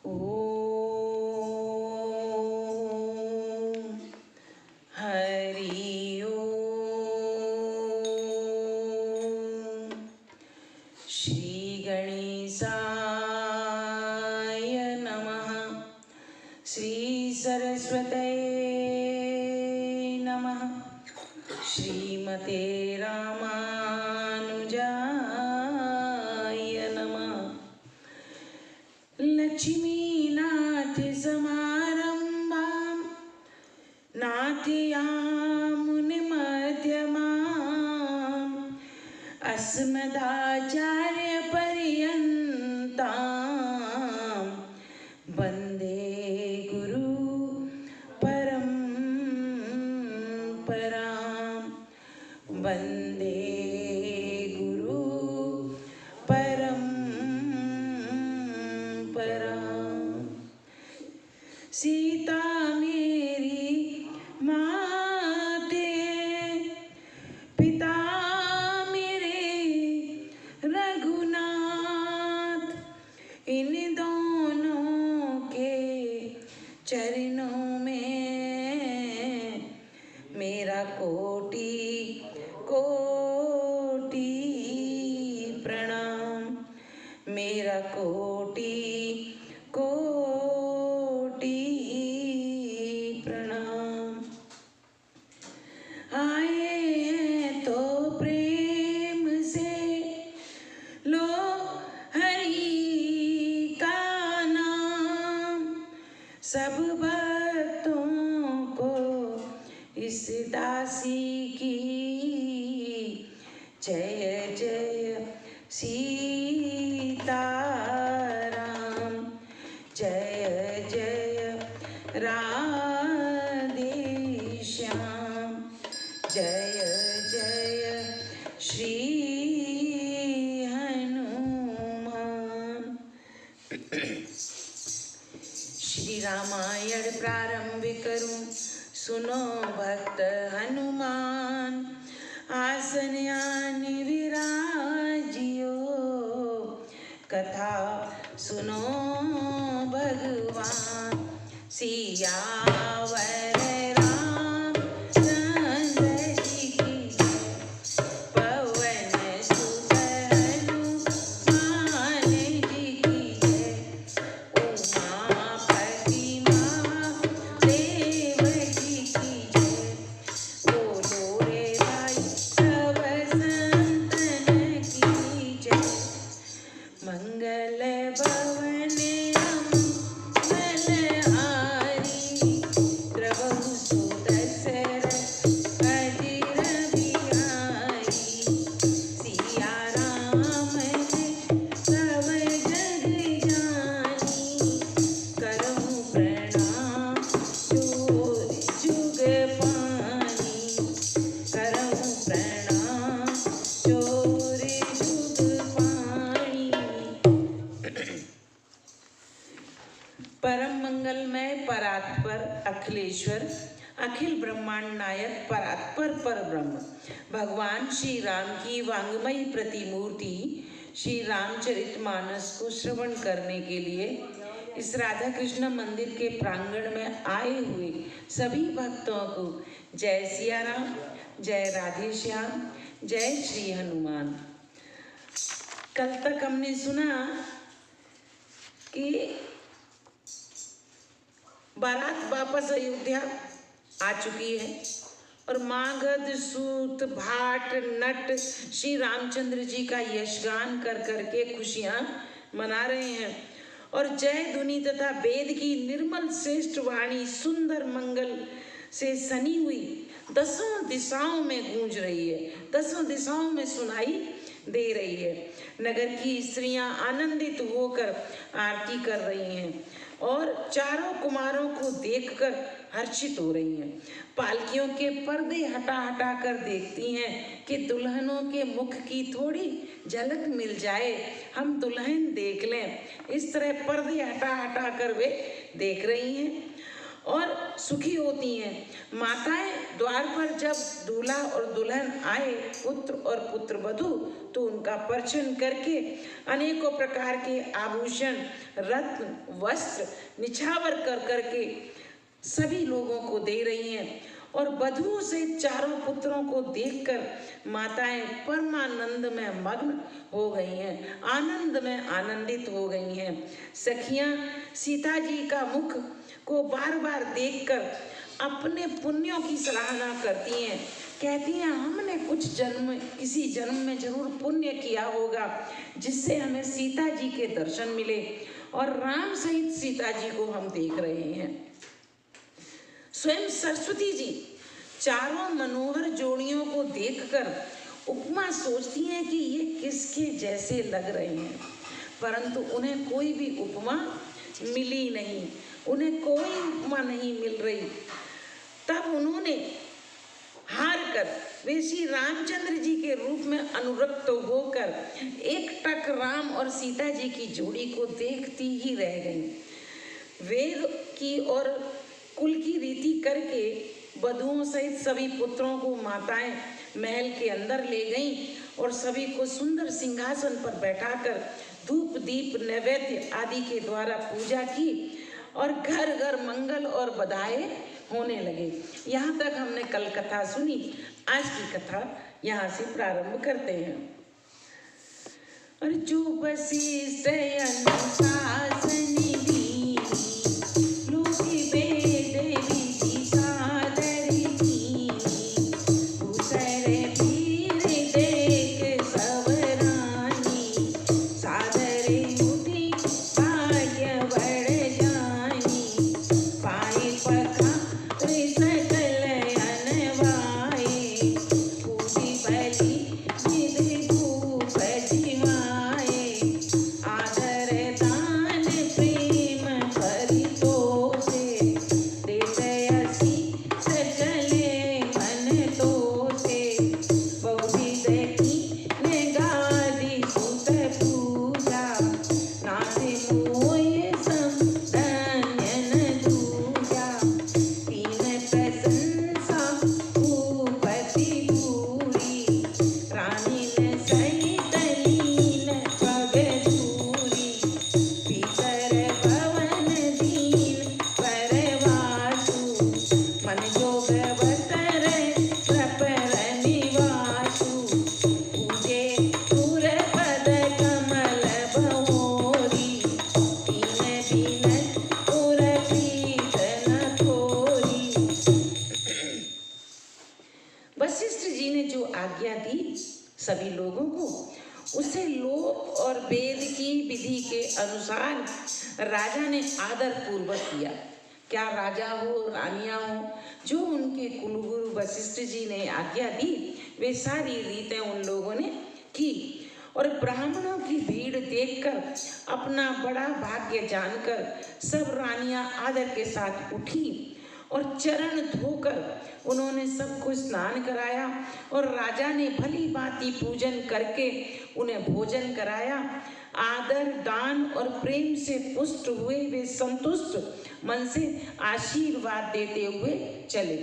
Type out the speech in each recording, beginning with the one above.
ओम हरि ओम। श्री गणेशाय नमः। श्री सरस्वतये नमः। श्रीमते रामानुजाय नमः। लक्ष्मीनाथ समारंभां नाथयामुनिमध्यमाम् अस्मदाचार्यपर्यन्तां वन्दे गुरु परम्परां। वन्दे गुरु परम्परां। सीता मेरी माते पिता मेरे रघुनाथ। इन दोनों के चरणों में मेरा कोटि कोटि प्रणाम। मेरा कोटि कोटि प्रणाम। आए हैं तो प्रेम से लो हरि का नाम। सब भक्तों को इस दासी की जय जय सीताराम। जय जय राधे श्याम। जय जय श्री हनुमान। श्री रामायण प्रारंभ करूं सुनो भक्त हनुमान। आसन आने विराजियो कथा सुनो भगवान। सियावर रामचंद्र जी की जय। पवन सुत हनुमान जी की जय। उमापति महादेव जी की जय। बोलो रे भाई सब संतन की जय। मंगल भवन मंगलहारी प्रभु सुदशरथ अजिर बिहारी। सिया राम ने सब जग जानी। करहूँ प्रणाम जोर जुग पानी। करहूँ प्रणाम जोर जुग पानी। परम मंगलमय परात्पर अखिलेश्वर अखिल ब्रह्मांड नायक परात्पर पर ब्रह्म भगवान श्री राम की वांगमयी प्रतिमूर्ति श्री रामचरितमानस को श्रवण करने के लिए इस राधा कृष्ण मंदिर के प्रांगण में आए हुए सभी भक्तों को जय सिया राम, जय राधे श्याम, जय श्री हनुमान। कल तक हमने सुना कि बारात वापस अयोध्या आ चुकी है और मागध सूत भाट नट श्री रामचंद्र जी का यशगान कर करके खुशियां मना रहे हैं और जय धुनी तथा वेद की निर्मल श्रेष्ठ वाणी सुंदर मंगल से सनी हुई दसों दिशाओं में गूंज रही है, दसों दिशाओं में सुनाई दे रही है। नगर की स्त्रियां आनंदित होकर आरती कर रही हैं और चारों कुमारों को देखकर हर्षित हो रही हैं। पालकियों के पर्दे हटा हटा कर देखती हैं कि दुल्हनों के मुख की थोड़ी झलक मिल जाए, हम दुल्हन देख लें। इस तरह पर्दे हटा हटा कर वे देख रही हैं और सुखी होती हैं। माताएं द्वार पर जब दूल्हा और दुल्हन आए, पुत्र और पुत्र वधू, तो उनका परिचय करके अनेकों प्रकार के आभूषण, रत्न, वस्त्र निछावर कर करके सभी लोगों को दे रही हैं। और वधुओं से चारों पुत्रों को देखकर माताएं परमानंद में मग्न हो गई हैं, आनंद में आनंदित हो गई हैं। सखियां सीता जी का मुख को बार बार देखकर अपने पुण्यों की सराहना करती हैं। कहती हैं हमने किसी जन्म में जरूर पुण्य किया होगा जिससे हमें सीता जी के दर्शन मिले, और राम सहित सीता जी को हम देख रहे हैं। स्वयं सरस्वती जी चारों मनोहर जोड़ियों को देखकर उपमा सोचती हैं कि ये किसके जैसे लग रहे हैं, परंतु उन्हें कोई भी उपमा मिली नहीं, उन्हें कोई उपमा नहीं मिल रही। तब उन्होंने हार कर वे श्री रामचंद्र जी के रूप में अनुरक्त होकर एक टक राम और सीता जी की जोड़ी को देखती ही रह गई। वेद की और कुल की रीति करके वधुओं सहित सभी पुत्रों को माताएं महल के अंदर ले गईं और सभी को सुंदर सिंहासन पर बैठाकर धूप दीप नैवेद्य आदि के द्वारा पूजा की और घर घर मंगल और बधाई होने लगे। यहाँ तक हमने कल कथा सुनी। आज की कथा यहाँ से प्रारंभ करते हैं। और जो वशिष्ठ अनुशासनी सभी लोगों को, उसे लोक और वेद की विधि के अनुसार राजा ने आदर पूर्वक किया। क्या राजा हो रानियां हो, जो उनके कुलगुरु वशिष्ठ जी ने आज्ञा दी वे सारी रीतें उन लोगों ने की। और ब्राह्मणों की भीड़ देखकर अपना बड़ा भाग्य जानकर सब रानियां आदर के साथ उठी और चरण धोकर उन्होंने सबको स्नान कराया और राजा ने भली भांति पूजन करके उन्हें भोजन कराया। आदर दान और प्रेम से पुष्ट हुए वे संतुष्ट मन से आशीर्वाद देते हुए चले।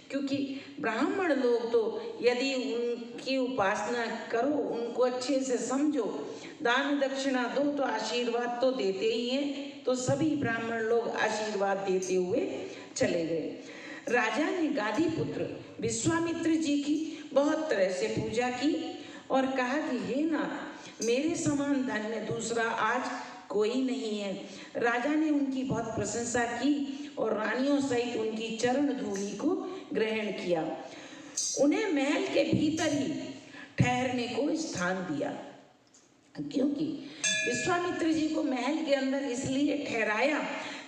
क्योंकि ब्राह्मण लोग तो यदि उनकी उपासना करो, उनको अच्छे से समझो, दान दक्षिणा दो तो आशीर्वाद तो देते ही हैं। तो सभी ब्राह्मण लोग आशीर्वाद देते हुए चले गए। राजा ने गादी पुत्र विश्वामित्र जी की बहुत तरह से पूजा की और कहा कि हे नाथ, मेरे समान धन्य दूसरा आज कोई नहीं है। राजा ने उनकी बहुत प्रशंसा की और रानियों सहित उनकी चरण धूलि को ग्रहण किया। उन्हें महल के भीतर ही ठहरने को स्थान दिया, क्योंकि विश्वामित्र जी को महल के अंदर इसलिए ठहराया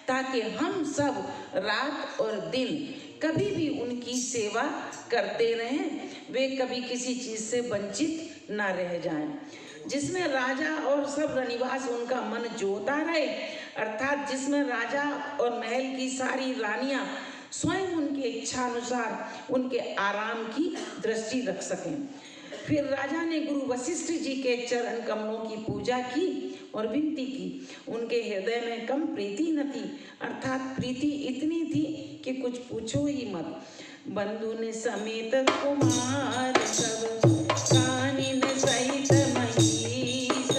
ताकि हम सब रात और दिन कभी भी उनकी सेवा करते रहें, वे कभी किसी चीज से वंचित ना रह जाएं। जिसमें राजा और सब रनिवास उनका मन जोता रहे, अर्थात जिसमें राजा और महल की सारी रानियां स्वयं उनके इच्छा अनुसार उनके आराम की दृष्टि रख सकें। फिर राजा ने गुरु वशिष्ठ जी के चरण कमलों की पूजा की और विनती की। उनके हृदय में कम प्रीति न थी, अर्थात प्रीति इतनी थी कि कुछ पूछो ही मत। बंधु ने समेत कुमार सब, कानिन सहित महीस,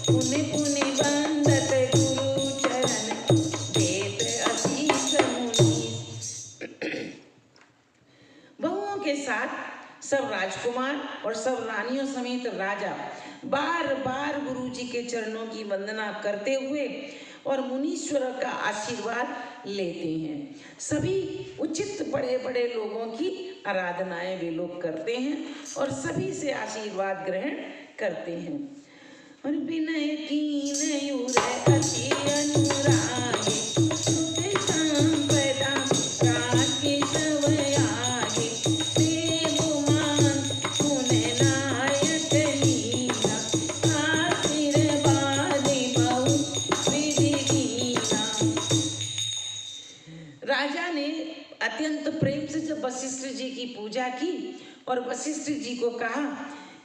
पुनि पुनि बंदत गुरु चरण, देत असीस मुनीस। बहुओं के साथ सब राजकुमार और सब रानियों समेत राजा बार बार गुरु जी के चरणों की वंदना करते हुए और मुनीश्वर का आशीर्वाद लेते हैं। सभी उचित बड़े बड़े लोगों की आराधनाएं वे लोग करते हैं और सभी से आशीर्वाद ग्रहण करते हैं। और विनय कीन उरै अति अनुरागे, सुख संपदा राखे सब आगे, देव मान गुण नायक लीला, आशीर्वाद बहु विधि कीना। राजा ने अत्यंत प्रेम से जब वशिष्ठ जी की पूजा की और वशिष्ठ जी को कहा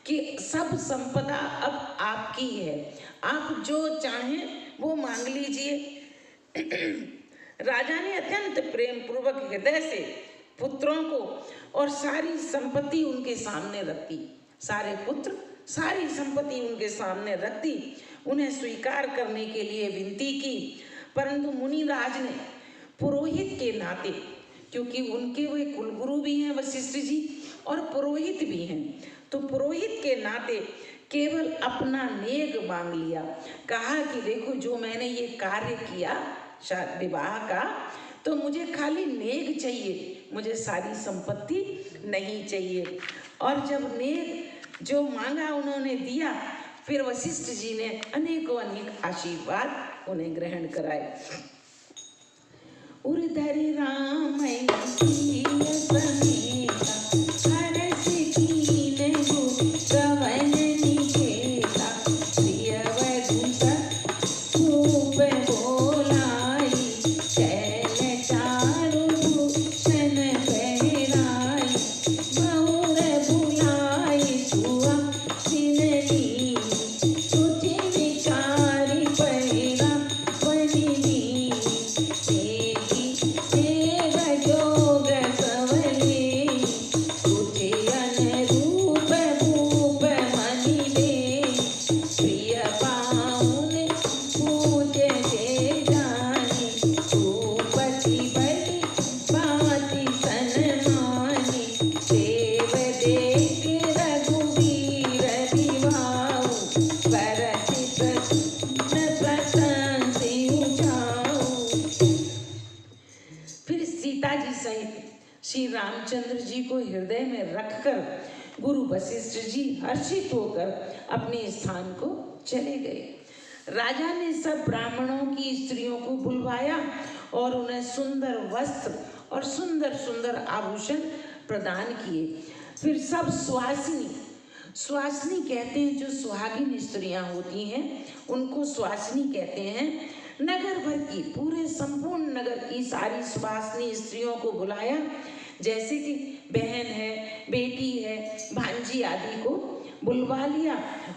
कि सब संपदा अब आपकी है, आप जो चाहें वो मांग लीजिए। राजा ने अत्यंत प्रेम पूर्वक हृदय से पुत्रों को और सारी संपत्ति उनके सामने रख दी। सारे पुत्र सारी संपत्ति उनके सामने रख दी, उन्हें स्वीकार करने के लिए विनती की। परंतु मुनिराज ने पुरोहित के नाते, क्योंकि उनके वे कुलगुरु भी हैं वशिष्ठ जी और पुरोहित भी हैं, तो पुरोहित के नाते केवल अपना नेग मांग लिया। कहा कि देखो जो मैंने ये कार्य किया विवाह का, तो मुझे खाली नेग चाहिए, मुझे सारी संपत्ति नहीं चाहिए। और जब नेग जो मांगा उन्होंने दिया, फिर वशिष्ठ जी ने अनेकों अनेक आशीर्वाद उन्हें ग्रहण कराए। उर्धरि राम रामचंद्र जी को हृदय में रखकर गुरु वशिष्ठ जी हर्षित होकर अपने स्थान को चले गए। राजा ने सब ब्राह्मणों की स्त्रियों को बुलवाया और उन्हें सुंदर वस्त्र और सुंदर सुंदर आभूषण प्रदान किए। फिर सब सुहासिनी कहते हैं, जो सुहागिन स्त्रियां होती हैं उनको सुहासिनी कहते हैं। नगर भर की, पूरे संपूर्ण नगर की सारी सुहासिनी स्त्रियों को बुलाया, जैसे कि बहन है, बेटी है, भांजी आदि को बुलवा लिया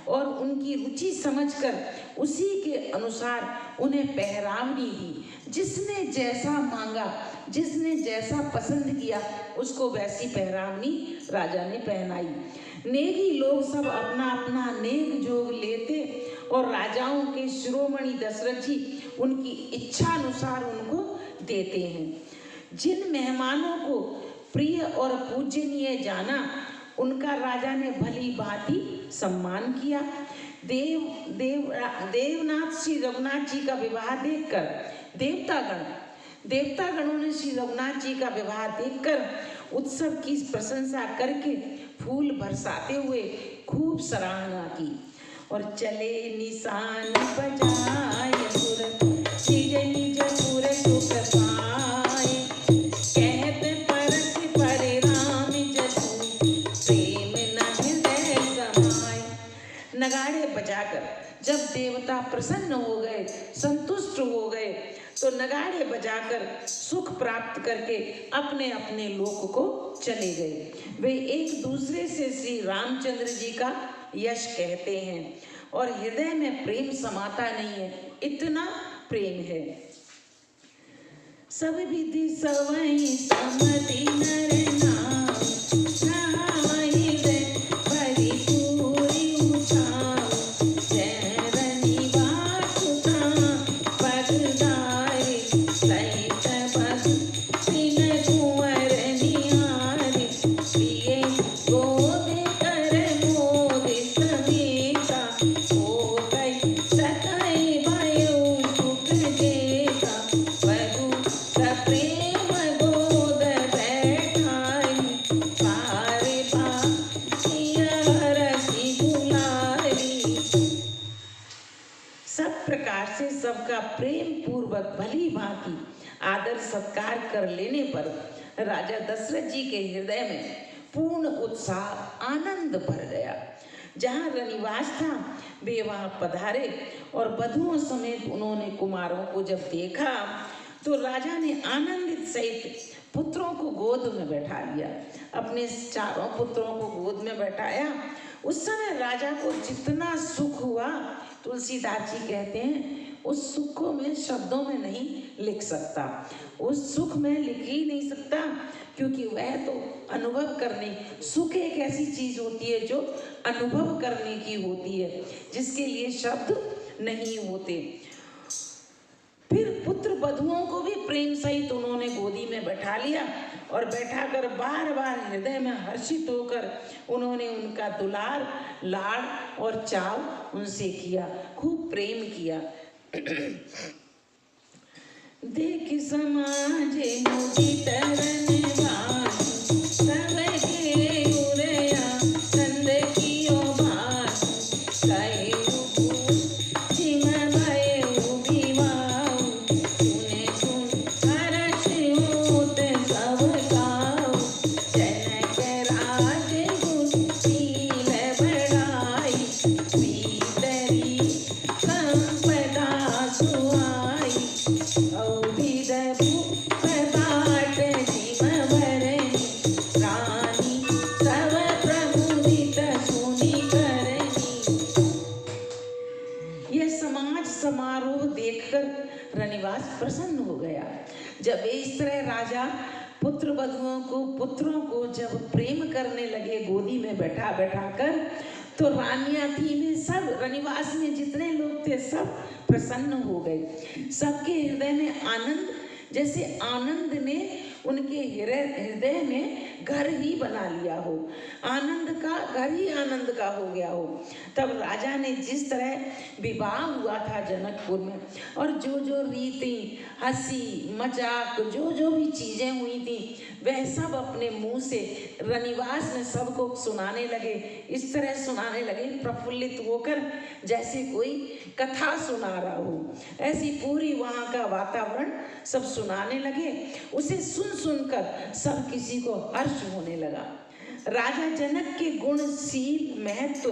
और उनकी रुचि समझकर उसी के अनुसार उन्हें पहरावनी दी। जिसने जैसा मांगा, जिसने जैसा पसंद किया, उसको वैसी पहरावनी राजा ने पहनाई। नेगी लोग सब अपना अपना नेग जोग लेते और राजाओं के शिरोमणि दशरथ जी उनकी इच्छा अनुसार उनको देते हैं। जिन मेहमानों को प्रिय और पूजनीय जाना, उनका राजा ने भली भांति सम्मान किया। देवनाथ श्री रघुनाथ जी का विवाह देखकर देवतागणों ने श्री रघुनाथ जी का विवाह देखकर उत्सव की प्रशंसा करके फूल बरसाते हुए खूब सराहना की। और चले निशान बजाए निज निज पुर सुख पाए, कहत परस पर राम जसु प्रेम न हृदय समाए। नगाड़े बजाकर जब देवता प्रसन्न हो गए, संतुष्ट हो गए, तो नगाड़े बजाकर सुख प्राप्त करके अपने अपने लोक को चले गए। वे एक दूसरे से श्री रामचंद्र जी का यश कहते हैं। और हृदय में प्रेम समाता नहीं है, इतना प्रेम है। सब विधि सवई समति नर नाम, नहाई रे भरी पूरी उछाव, जय रनिवास सुता पगदारी, सहित बद तीन कुंवर निहारी, प्रिय गोद कर मोद समेता, हो गई सकई भयो सुख देता, बहू सप्रेम गोद बैठाई, पारे पासिया रसी बुलारी। सब प्रकार से सबका प्रेम पूर्वक भली भांति आदर सत्कार कर लेने पर राजा दशरथ जी के हृदय में पूर्ण उत्साह आनंद भर गया। जहाँ रनिवास था वे वहाँ पधारे और वधुओं समेत उन्होंने कुमारों को जब देखा तो राजा ने आनंदित सहित पुत्रों को गोद में बैठा लिया। अपने चारों पुत्रों को गोद में बैठाया। उस समय राजा को जितना सुख हुआ, तुलसीदास जी कहते हैं उस सुख को मैं शब्दों में नहीं लिख सकता, उस सुख में लिख ही नहीं सकता, क्योंकि वह तो अनुभव करने, सुख एक ऐसी चीज होती है जो अनुभव करने की होती है, जिसके लिए शब्द नहीं होते। फिर पुत्र वधुओं को भी प्रेम सहित उन्होंने गोदी में बैठा लिया और बैठाकर बार बार हृदय में हर्षित होकर उन्होंने उनका दुलार, लाड़ और चाव उनसे किया, खूब प्रेम किया। देख समाज मुदित रनवास, सब के उरया चंद कियो भास, कहे जिम भयो विवाह, सुने सुन हर्ष होत सब गाओ, जनक राज गुण शील बढ़ाई, भीतरी संपदा सुहाई, औभिद भूपबाट जिम भरनी, रानी सब प्रमुदित सुनि करनी। यह समाज समारोह देखकर रनिवास प्रसन्न हो गया। जब इस तरह राजा पुत्र वधुओं को, पुत्रों को जब प्रेम करने लगे गोदी में बैठा बैठा कर, तो रानियां थी वे सब, रनिवास में जितने लोग थे सब प्रसन्न हो गए। सबके हृदय में आनंद, जैसे आनंद ने उनके हृदय में घर ही बना लिया हो, आनंद का घर ही आनंद का हो गया हो। तब राजा ने जिस तरह विवाह हुआ था जनकपुर में, और जो जो रीति, हंसी मजाक, जो जो भी चीजें हुई थी, वह सब अपने मुंह से रनिवास में सबको सुनाने लगे। इस तरह सुनाने लगे प्रफुल्लित होकर, जैसे कोई कथा सुना रहा हो, ऐसी पूरी वहाँ का वातावरण सब सुनाने लगे। उसे सुन सुनकर सब किसी को हर्ष होने लगा। राजा जनक के गुणशील महत्व,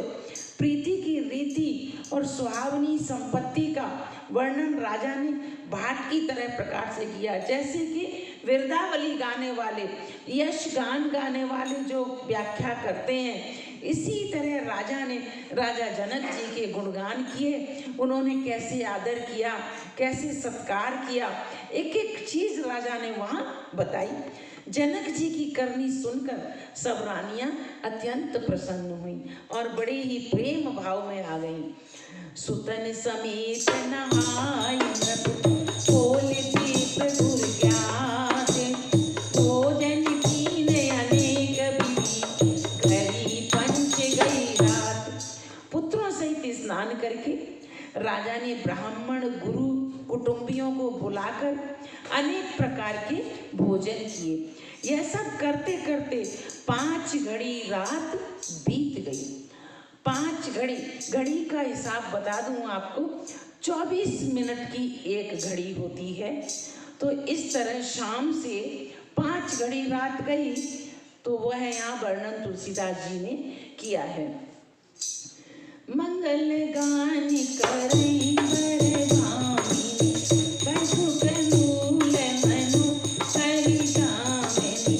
प्रीति की रीति और सुहावनी संपत्ति का वर्णन राजा ने भाट की तरह प्रकार से किया। जैसे कि विरदावली गाने वाले, यश गान गाने वाले जो व्याख्या करते हैं, इसी तरह राजा ने राजा जनक जी के गुणगान किए। उन्होंने कैसे आदर किया, कैसे सत्कार किया, एक एक चीज राजा ने वहाँ बताई। जनक जी की करनी सुनकर सब रानियां अत्यंत प्रसन्न हुई और बड़े ही प्रेम भाव में आ गईं। सुतन समेत नहाई खोल दीप गुर ज्ञाते, भोजन कीने अनेक विधि, घरी पंच गई रात। पुत्रों सहित स्नान करके राजा ने ब्राह्मण, गुरु, कुटुंबियों को बुलाकर अनेक प्रकार के भोजन किए। यह सब करते करते 5 घड़ी रात बीत गई। 5 घड़ी, घड़ी का हिसाब बता दूं आपको, 24 मिनट की एक घड़ी होती है। तो इस तरह शाम से 5 घड़ी रात गई, तो वह यहाँ वर्णन तुलसीदास जी ने किया है। मंगल गान करई बर भामिनी, कछुक मूल मनु हरि कामिनी,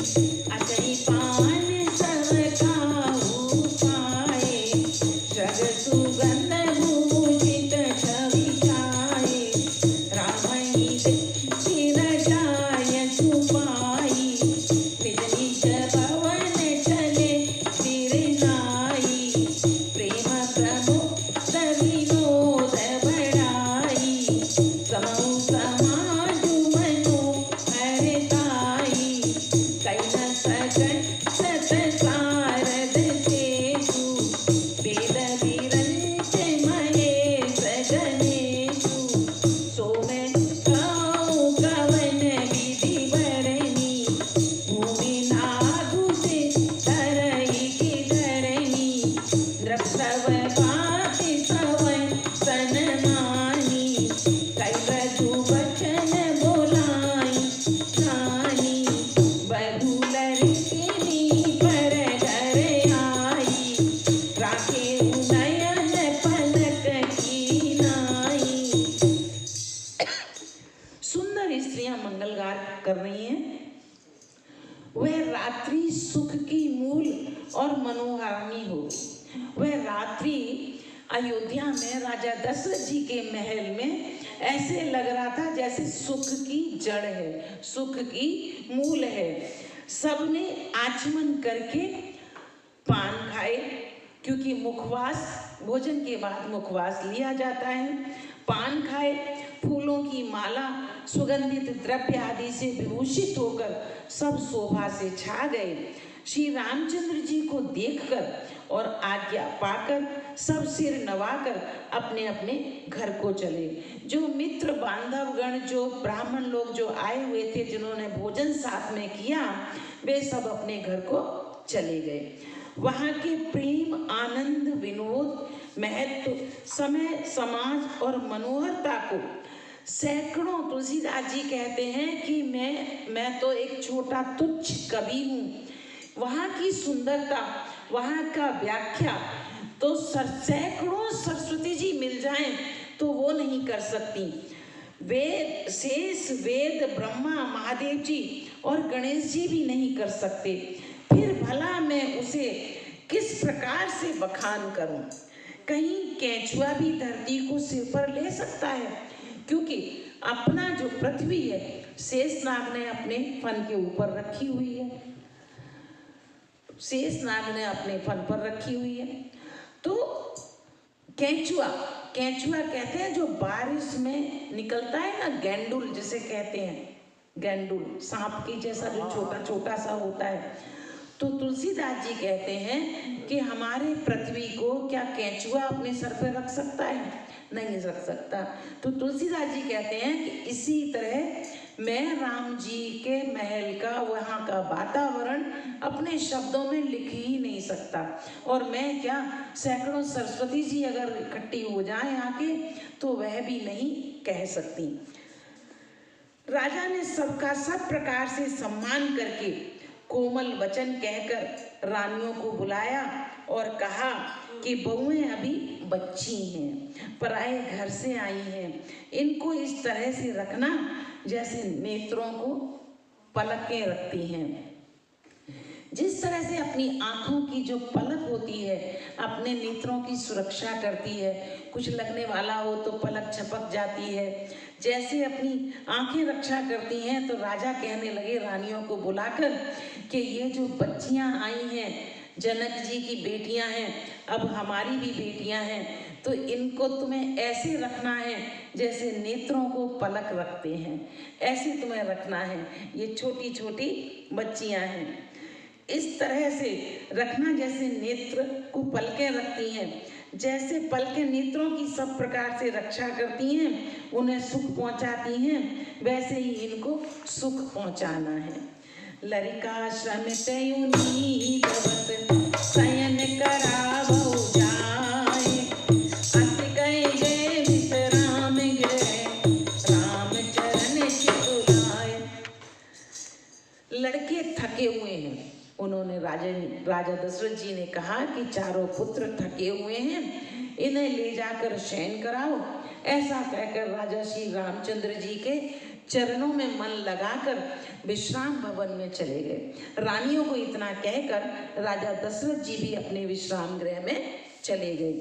अचई पान सब खाऊ पाए, जग सुगंध सुंदर स्त्रियां मंगलगान कर रही हैं। वह रात्रि सुख की मूल और मनोहारिणी हो। वह रात्रि अयोध्या में राजा दशरथ जी के महल में ऐसे लग रहा था जैसे सुख की जड़ है, सुख की मूल है। सबने आचमन करके पान खाए, क्योंकि मुखवास, भोजन के बाद मुखवास लिया जाता है। पान खाए, फूलों की माला, सुगंधित द्रव्य आदि से विभूषित होकर सब शोभा से छा गए। श्री रामचंद्र जी को देखकर और आज्ञा पाकर सब सिर नवाकर अपने अपने घर को चले। जो मित्र बांधवगण, जो ब्राह्मण लोग जो आए हुए थे, जिन्होंने भोजन साथ में किया, वे सब अपने घर को चले गए। वहाँ के प्रेम, आनंद, विनोद, महत्व, समय, समाज और मनोहरता को सैकड़ों, तुलसीदास जी कहते हैं कि मैं तो एक छोटा तुच्छ कवि हूँ। वहाँ की सुंदरता, वहाँ का व्याख्या तो सैकड़ों सरस्वती जी मिल जाएं तो वो नहीं कर सकती। वेद शेष, वेद ब्रह्मा, महादेव जी और गणेश जी भी नहीं कर सकते। फिर भला मैं उसे किस प्रकार से बखान करूं? कहीं केंचुआ भी धरती को सिर पर ले सकता है, क्योंकि अपना जो पृथ्वी है शेषनाग ने अपने फन के ऊपर रखी हुई है, शेषनाग ने अपने फन पर रखी हुई है। तो केंचुआ कहते हैं जो बारिश में निकलता है ना, गेंडुल जिसे कहते हैं, गेंडुल सांप की जैसा जो छोटा छोटा सा होता है। तो तुलसीदास जी कहते हैं कि हमारे पृथ्वी को क्या केंचुआ अपने सर पे रख सकता है? नहीं रख सकता। तो तुलसीदास जी कहते हैं कि इसी तरह मैं राम जी के महल का, वहाँ का वातावरण अपने शब्दों में लिख ही नहीं सकता। और मैं क्या, सैकड़ों सरस्वती जी अगर इकट्ठी हो जाएं आके तो वह भी नहीं कह सकती। राजा ने सबका सब प्रकार से सम्मान करके कोमल वचन कहकर रानियों को बुलाया और कहा कि बहुएं अभी बच्ची हैं, पराए घर से आई हैं, इनको इस तरह से रखना जैसे नेत्रों को पलकें रखती हैं। जिस तरह से अपनी आँखों की जो पलक होती है अपने नेत्रों की सुरक्षा करती है, कुछ लगने वाला हो तो पलक झपक जाती है, जैसे अपनी आंखें रक्षा करती हैं। तो राजा कहने लगे रानियों को बुलाकर कि ये जो बच्चियां आई हैं, जनक जी की बेटियां हैं, अब हमारी भी बेटियां हैं, तो इनको तुम्हें ऐसे रखना है जैसे नेत्रों को पलक रखते हैं, ऐसे तुम्हें रखना है। ये छोटी छोटी बच्चियां हैं, इस तरह से रखना जैसे नेत्र को पलकें रखती हैं, जैसे पलकें नेत्रों की सब प्रकार से रक्षा करती हैं, उन्हें सुख पहुंचाती हैं, वैसे ही इनको सुख पहुंचाना है। लरिका श्रमित युनि जगत शयन करावो जाए, अस कहि गए विश्राम गृह राम चरण चितुलाए। लड़के थके हुए हैं, उन्होंने राजा दशरथ जी ने कहा कि चारों पुत्र थके हुए हैं, इन्हें ले जाकर शयन कराओ। ऐसा कहकर राजा श्री रामचंद्र जी के चरणों में मन लगाकर विश्राम भवन में चले गए। रानियों को इतना कहकर राजा दशरथ जी भी अपने विश्राम गृह में चले गए।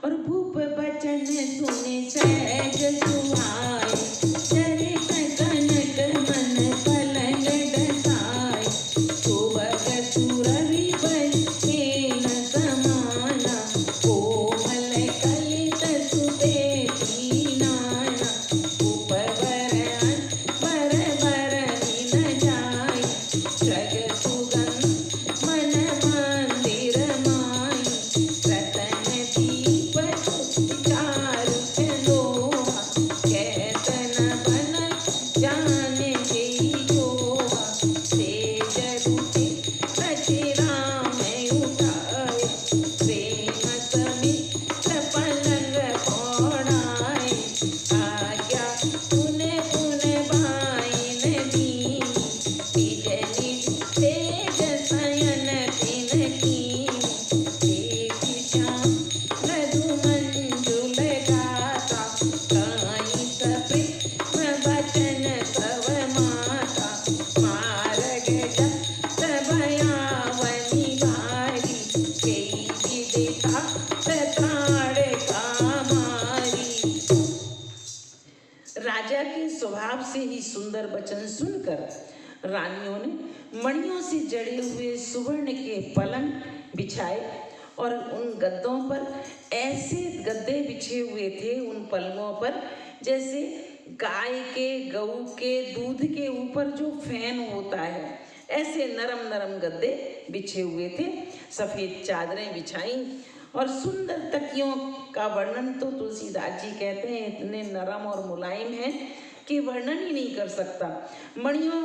और भूप बचन सुने सहज सुहाए, चरित कनक मन पलंग डसाए, सुबह सुरभि बरखे न समाना, कोमल कलित सुतेती नाना, उपवर बर बरनी न जाय, जग सुगंध मन मंदिर माय, रतन दीप चारु लोहा, कैतन बन प्रताप से ही सुंदर वचन सुनकर रानियों ने मणियों से जड़े हुए सुवर्ण के पलंग बिछाए और उन गद्दों पर ऐसे गद्दे बिछे हुए थे उन पलंगों पर जैसे गाय के गऊ के दूध के ऊपर जो फैन होता है, ऐसे नरम नरम गद्दे बिछे हुए थे। सफेद चादरें बिछाई और सुंदर तकियों का वर्णन तो तुलसीदास जी कहते हैं इतने नरम और मुलायम हैं कि वर्णन ही नहीं कर सकता। मणियों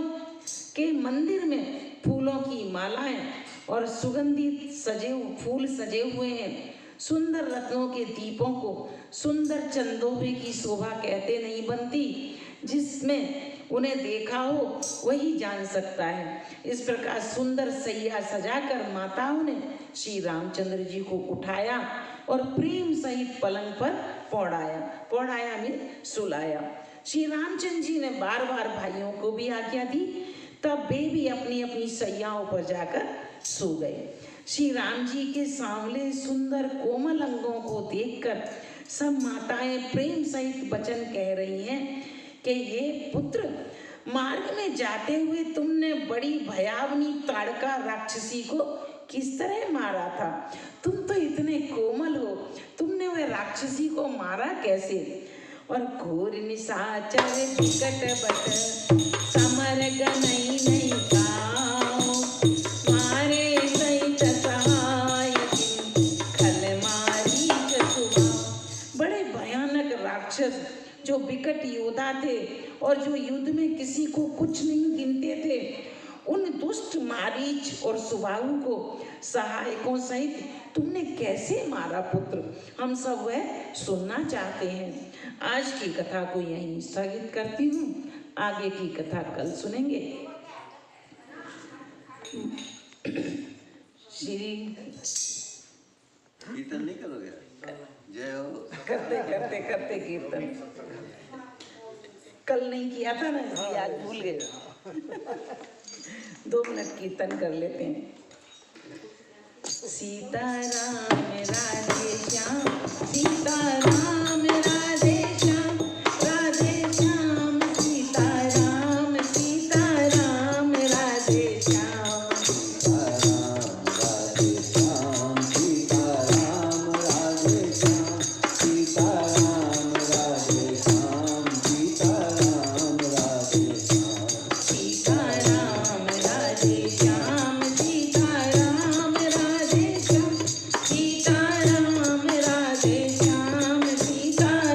के मंदिर में फूलों की मालाएं और सुगंधित फूल सजे हुए हैं। सुंदर रत्नों के दीपों को सुंदर चंदोबे की शोभा कहते नहीं बनती, जिसमें उन्हें देखा हो वही जान सकता है। इस प्रकार सुंदर सैया सजाकर माताओं ने श्री रामचंद्र जी को उठाया और प्रेम सहित पलंग पर पौड़ाया में सुलाया। श्री रामचंद्र जी ने बार बार भाइयों को भी आज्ञा दी, तब वे भी अपनी अपनी सैयाओं पर जाकर सो गए। श्री राम जी के सांवले सुंदर कोमल अंगों को देखकर सब माताएं प्रेम सहित वचन कह रही हैं कि हे पुत्र, मार्ग में जाते हुए तुमने बड़ी भयावनी ताड़का राक्षसी को किस तरह मारा था? तुम तो इतने कोमल हो, तुमने वह राक्षसी को मारा कैसे? और घोर निशाचर विकट बट समर गनई नहीं काओ, मारे सहित सहाय खल मारी सुभाव। बड़े भयानक राक्षस जो विकट योद्धा थे और जो युद्ध में किसी को कुछ नहीं गिनते थे, उन दुष्ट मारीच और सुबाहु को सहायकों सहित तुमने कैसे मारा पुत्र? हम सब वह सुनना चाहते हैं। आज की कथा को यहीं स्थगित करती हूँ, आगे की कथा कल सुनेंगे। श्री कीर्तन नहीं करोगे? जय हो। करते कीर्तन कल नहीं किया था ना, इसलिए आज भूल गए। 2 मिनट कीर्तन कर लेते हैं। सीताराम राधे श्याम, सीताराम राधे श्याम, राधे श्याम सीताराम, सीताराम राधे श्याम, सीताराम राधे श्याम, सीताराम राधे श्याम, सीताराम राधे श्याम, सीताराम राधे श्याम, सीताराम राधे श्याम, सीताराम राधे श्याम, सीताराम राधे श्याम, सीताराम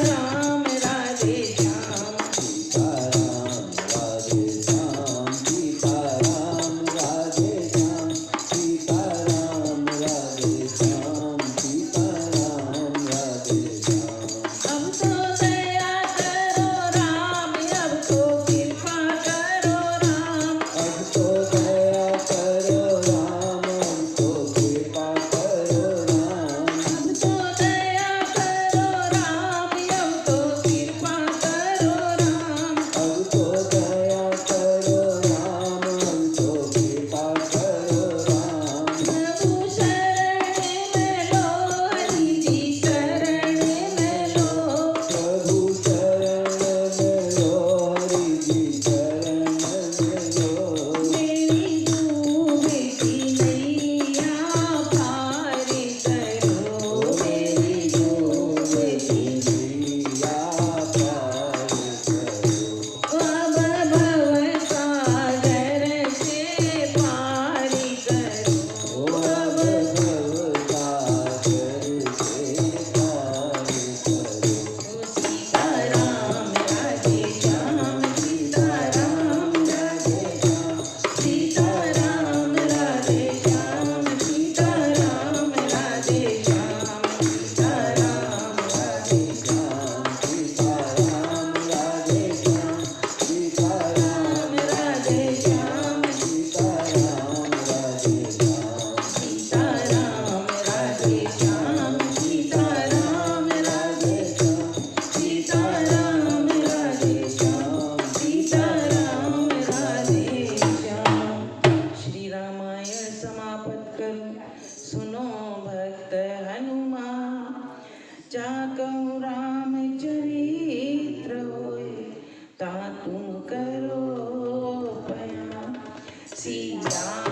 करो पया। श्री राम